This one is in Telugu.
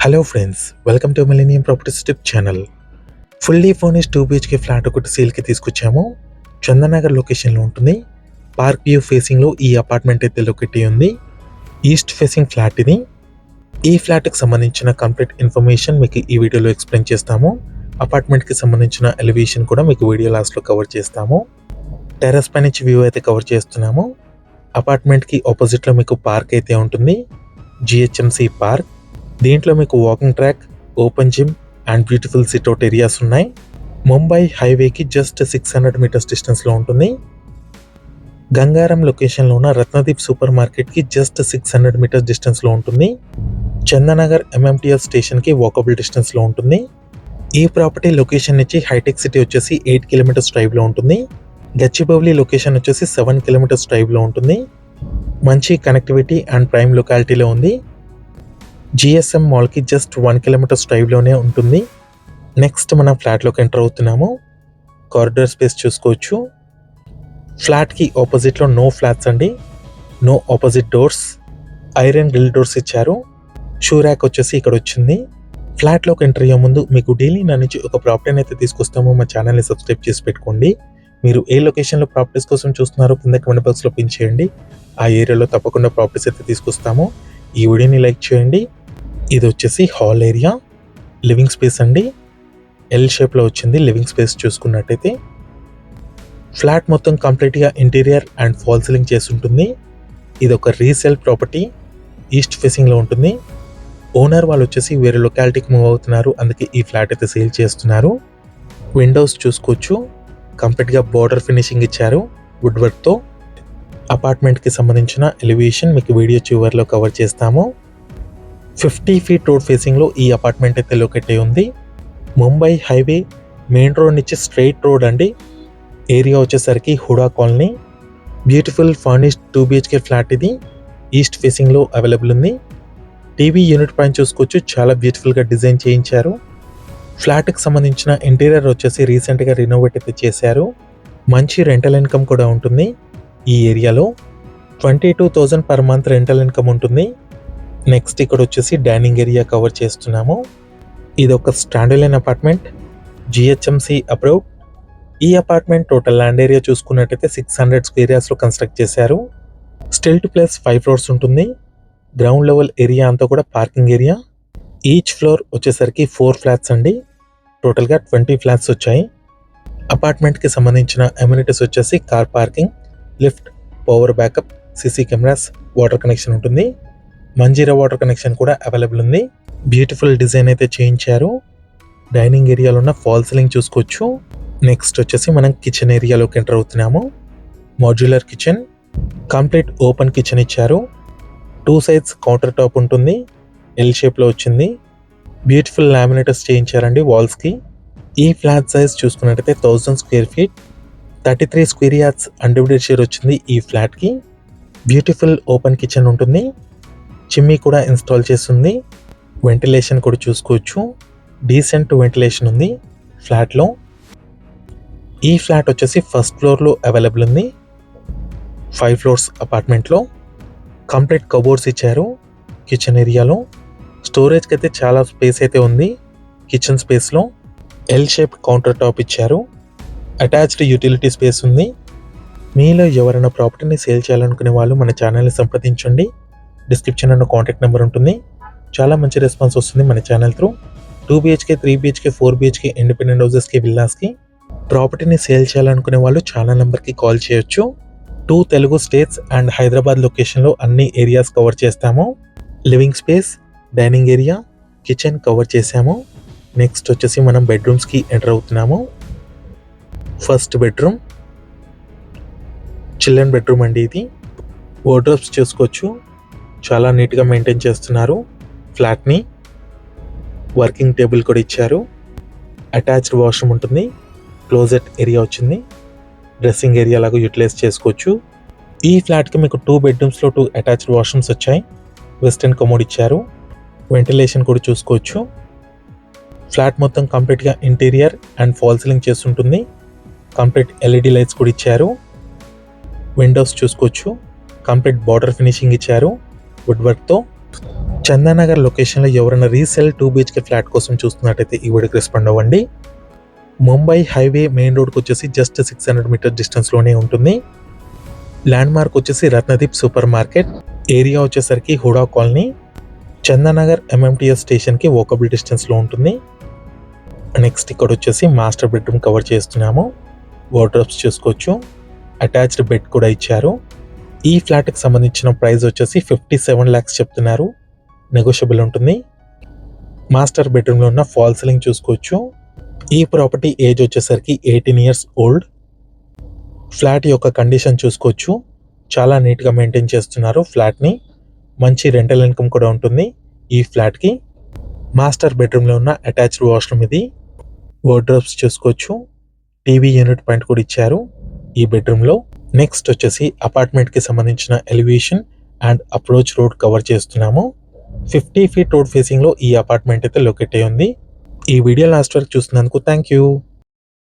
Hello friends, welcome to millennium properties tip channel. Fully furnished 2 BHK flat ఒకటి సేల్కి తీసుకొచ్చాము. చందనగర్ లొకేషన్లో ఉంటుంది. పార్క్ వ్యూ ఫేసింగ్లో ఈ అపార్ట్మెంట్ అయితే లొకేట్ ఉంది. ఈస్ట్ ఫేసింగ్ ఫ్లాట్ ఇది. ఈ ఫ్లాట్కి సంబంధించిన కంప్లీట్ ఇన్ఫర్మేషన్ మీకు ఈ వీడియోలో ఎక్స్ప్లెయిన్ చేస్తాము. అపార్ట్మెంట్కి సంబంధించిన ఎలివేషన్ కూడా మీకు వీడియో లాస్ట్లో కవర్ చేస్తాము. టెర్రస్ పై నుంచి వ్యూ అయితే కవర్ చేస్తున్నాము. అపార్ట్మెంట్కి ఆపోజిట్లో మీకు పార్క్ అయితే ఉంటుంది. GHMC park. దీంట్లో మీకు walking track, open gym and beautiful sit-out areas ఉన్నాయి. ముంబై హైవేకి జస్ట్ 600 మీటర్స్ డిస్టెన్స్లో ఉంటుంది. గంగారం లొకేషన్లో ఉన్న రత్నదీప్ సూపర్ మార్కెట్కి జస్ట్ 600 మీటర్స్ డిస్టెన్స్లో ఉంటుంది. చందనగర్ MMTS స్టేషన్కి వాకబుల్ డిస్టెన్స్లో ఉంటుంది. ఈ ప్రాపర్టీ లొకేషన్ నుంచి హైటెక్ సిటీ వచ్చేసి 8 కిలోమీటర్స్ డ్రైవ్లో ఉంటుంది. గచ్చిబౌలి లొకేషన్ వచ్చేసి 7 కిలోమీటర్స్ డ్రైవ్లో ఉంటుంది. మంచి కనెక్టివిటీ అండ్ ప్రైమ్ లొకాలిటీలో ఉంది. GSM మాల్కి జస్ట్ 1 కిలోమీటర్స్ డ్రైవ్లోనే ఉంటుంది. నెక్స్ట్ మనం ఫ్లాట్లోకి ఎంటర్ అవుతున్నాము. కారిడార్ స్పేస్ చూసుకోవచ్చు. ఫ్లాట్కి ఆపోజిట్లో నో ఫ్లాట్స్ అండి, no opposite doors, iron grill doors ఇచ్చారు. షూ ర్యాక్ వచ్చేసి ఇక్కడ వచ్చింది. ఫ్లాట్లోకి ఎంటర్ అయ్యే ముందు మీకు డైలీ నా నుంచి ఒక ప్రాపర్టీని అయితే తీసుకొస్తాము. మా ఛానల్ని సబ్స్క్రైబ్ చేసి పెట్టుకోండి. మీరు ఏ లొకేషన్లో ప్రాపర్టీస్ కోసం చూస్తున్నారో కింద కమెంట్ బాక్స్లో పిన్ చేయండి. ఆ ఏరియాలో తప్పకుండా ప్రాపర్టీస్ అయితే తీసుకొస్తాము. ఈ వీడియోని లైక్ చేయండి. ఇది వచ్చేసి హాల్ ఏరియా, లివింగ్ స్పేస్ అండి. ఎల్ షేప్లో వచ్చింది లివింగ్ స్పేస్ చూసుకున్నట్టయితే. ఫ్లాట్ మొత్తం కంప్లీట్గా ఇంటీరియర్ అండ్ ఫాల్ సీలింగ్ చేసి ఉంటుంది. ఇది ఒక రీసేల్ ప్రాపర్టీ, ఈస్ట్ ఫేసింగ్లో ఉంటుంది. ఓనర్ వాళ్ళు వచ్చేసి వేరే లొకాలిటీకి మూవ్ అవుతున్నారు, అందుకే ఈ ఫ్లాట్ అయితే సేల్ చేస్తున్నారు. విండోస్ చూసుకోవచ్చు. కంప్లీట్గా బార్డర్ ఫినిషింగ్ ఇచ్చారు వుడ్ వర్క్తో. అపార్ట్మెంట్కి సంబంధించిన ఎలివేషన్ మీకు వీడియో చివరిలో కవర్ చేస్తాము. 50 ఫీట్ రోడ్ ఫేసింగ్లో ఈ అపార్ట్మెంట్ అయితే లొకేట్ అయి ఉంది. ముంబై హైవే మెయిన్ రోడ్ నుంచి స్ట్రైట్ రోడ్ అండి. ఏరియా వచ్చేసరికి HUDA colony. Beautiful furnished 2 BHK flat ఇది. ఈస్ట్ ఫేసింగ్లో అవైలబుల్ ఉంది. టీవీ యూనిట్ పైన చూసుకోవచ్చు, చాలా బ్యూటిఫుల్గా డిజైన్ చేయించారు. ఫ్లాట్కి సంబంధించిన ఇంటీరియర్ వచ్చేసి రీసెంట్గా రినోవేట్ అయితే చేశారు. మంచి రెంటల్ ఇన్కమ్ కూడా ఉంటుంది. ఈ ఏరియాలో 22,000 పర్ మంత్ రెంటల్ ఇన్కమ్ ఉంటుంది. నెక్స్ట్ ఇక్కడ వచ్చేసి డైనింగ్ ఏరియా కవర్ చేస్తున్నాము. ఇది ఒక స్టాండర్డ్ అపార్ట్మెంట్, GHMC అప్రూవ్డ్. ఈ అపార్ట్మెంట్ టోటల్ ల్యాండ్ ఏరియా చూసుకున్నట్టయితే 600 స్క్వేర్ యార్డ్స్లో కన్స్ట్రక్ట్ చేశారు. స్టిల్ట్ ప్లస్ 5 ఫ్లోర్స్ ఉంటుంది. గ్రౌండ్ లెవెల్ ఏరియా అంతా కూడా పార్కింగ్ ఏరియా. ఈచ్ ఫ్లోర్ వచ్చేసరికి 4 ఫ్లాట్స్ అండి. టోటల్గా 20 ఫ్లాట్స్ వచ్చాయి. అపార్ట్మెంట్కి సంబంధించిన అమ్యూనిటీస్ వచ్చేసి car parking, lift, power backup, CC cameras, water connection ఉంటుంది. మంజీరా వాటర్ కనెక్షన్ కూడా అవైలబుల్ ఉంది. బ్యూటిఫుల్ డిజైన్ అయితే చేయించారు. డైనింగ్ ఏరియాలో ఉన్న ఫాల్ సీలింగ్ చూసుకోవచ్చు. నెక్స్ట్ వచ్చేసి మనం కిచెన్ ఏరియాలోకి ఎంటర్ అవుతున్నాము. Modular kitchen, complete open kitchen ఇచ్చారు. 2 సైడ్స్ కౌంటర్ టాప్ ఉంటుంది. ఎల్ షేప్లో వచ్చింది. బ్యూటిఫుల్ లామినేటర్స్ చేయించారండి వాల్స్కి. ఈ ఫ్లాట్ సైజ్ చూసుకున్నట్టయితే 1000 square feet, 33 square yards undivided share వచ్చింది ఈ ఫ్లాట్కి. బ్యూటిఫుల్ ఓపెన్ కిచెన్ ఉంటుంది. చిమ్మీ కూడా ఇన్స్టాల్ చేస్తుంది. వెంటిలేషన్ కూడా చూసుకోవచ్చు. డీసెంట్ వెంటిలేషన్ ఉంది ఫ్లాట్లో. ఈ ఫ్లాట్ వచ్చేసి ఫస్ట్ ఫ్లోర్లో అవైలబుల్ ఉంది. 5 ఫ్లోర్స్ అపార్ట్మెంట్లో. కంప్లీట్ కబోర్డ్స్ ఇచ్చారు కిచెన్ ఏరియాలో. స్టోరేజ్కి అయితే చాలా స్పేస్ అయితే ఉంది కిచెన్ స్పేస్లో. ఎల్ షేప్ కౌంటర్ టాప్ ఇచ్చారు. అటాచ్డ్ యూటిలిటీ స్పేస్ ఉంది. మీలో ఎవరైనా ప్రాపర్టీని సేల్ చేయాలనుకునే వాళ్ళు మన ఛానల్ని సంప్రదించండి. డిస్క్రిప్షన్ అన్న కాంటాక్ట్ నెంబర్ ఉంటుంది. చాలా మంచి రెస్పాన్స్ వస్తుంది మన channel through. 2 BHK, 3 BHK, 4 BHK independent హౌసెస్కి, విల్లాస్కి ప్రాపర్టీని సేల్ చేయాలనుకునే వాళ్ళు ఛానల్ నెంబర్కి కాల్ చేయొచ్చు. 2 తెలుగు స్టేట్స్ అండ్ హైదరాబాద్ లొకేషన్లో అన్ని ఏరియాస్ కవర్ చేస్తాము. Living space, dining area, kitchen cover చేసాము. నెక్స్ట్ వచ్చేసి మనం బెడ్రూమ్స్కి ఎంటర్ అవుతున్నాము. ఫస్ట్ బెడ్రూమ్, చిల్డ్రన్ బెడ్రూమ్ అండి ఇది. వార్డ్రోబ్స్ చూసుకోవచ్చు, చాలా నీట్గా మెయింటైన్ చేస్తున్నారు ఫ్లాట్ని. వర్కింగ్ టేబుల్ కూడా ఇచ్చారు. అటాచ్డ్ వాష్రూమ్ ఉంటుంది. క్లోజెట్ ఏరియా వచ్చింది. డ్రెస్సింగ్ ఏరియా లాగా యూటిలైజ్ చేసుకోవచ్చు. ఈ ఫ్లాట్కి మీకు 2 బెడ్రూమ్స్లో 2 అటాచ్డ్ వాష్రూమ్స్ వచ్చాయి. వెస్టర్న్ కమోడ్ ఇచ్చారు. వెంటిలేషన్ కూడా చూసుకోవచ్చు. ఫ్లాట్ మొత్తం కంప్లీట్గా ఇంటీరియర్ అండ్ ఫాల్ సీలింగ్ చేస్తుంటుంది. కంప్లీట్ LED లైట్స్ కూడా ఇచ్చారు. విండోస్ చూసుకోవచ్చు. కంప్లీట్ బార్డర్ ఫినిషింగ్ ఇచ్చారు వుడ్ వర్క్తో. చందానగర్ లొకేషన్లో ఎవరైనా రీసేల్ 2 BHK ఫ్లాట్ కోసం చూస్తున్నట్టయితే ఈ వీడియోకి రెస్పాండ్ అవ్వండి. ముంబై హైవే మెయిన్ రోడ్కి వచ్చేసి జస్ట్ 600 మీటర్ డిస్టెన్స్లోనే ఉంటుంది. ల్యాండ్ మార్క్ వచ్చేసి రత్నదీప్ సూపర్ మార్కెట్. ఏరియా వచ్చేసరికి హుడా కాలనీ. చందానగర్ MMTS స్టేషన్కి వాకబుల్ డిస్టెన్స్లో ఉంటుంది. నెక్స్ట్ ఇక్కడ వచ్చేసి మాస్టర్ బెడ్రూమ్ కవర్ చేస్తున్నాము. వార్డ్రోబ్స్ చూసుకోవచ్చు. అటాచ్డ్ బెడ్ కూడా ఇచ్చారు. ఈ ఫ్లాట్కి సంబంధించిన ప్రైస్ వచ్చేసి 57 lakhs చెప్తున్నారు. నెగోషియబుల్ ఉంటుంది. మాస్టర్ బెడ్రూమ్లో ఉన్న ఫాల్ సీలింగ్ చూసుకోవచ్చు. ఈ ప్రాపర్టీ ఏజ్ వచ్చేసరికి 18 years ఓల్డ్. ఫ్లాట్ యొక్క కండిషన్ చూసుకోవచ్చు. చాలా నీట్గా మెయింటైన్ చేస్తున్నారు ఫ్లాట్ని. మంచి రెంటల్ ఇన్కమ్ కూడా ఉంటుంది ఈ ఫ్లాట్కి. మాస్టర్ బెడ్రూమ్లో ఉన్న అటాచ్డ్ వాష్రూమ్ ఇది. వార్డ్రోబ్స్ చూసుకోవచ్చు. టీవీ యూనిట్ పాయింట్ కూడా ఇచ్చారు ఈ బెడ్రూమ్లో. నెక్స్ట్ వచ్చేసి అపార్ట్మెంట్కి సంబంధించిన elevation and approach road cover చేస్తున్నాము. 50 feet రోడ్ ఫేసింగ్లో ఈ అపార్ట్మెంట్ అయితే లొకేట్ అయి ఉంది. ఈ వీడియో లాస్ట్ వరకు చూస్తున్నందుకు థ్యాంక్ యూ.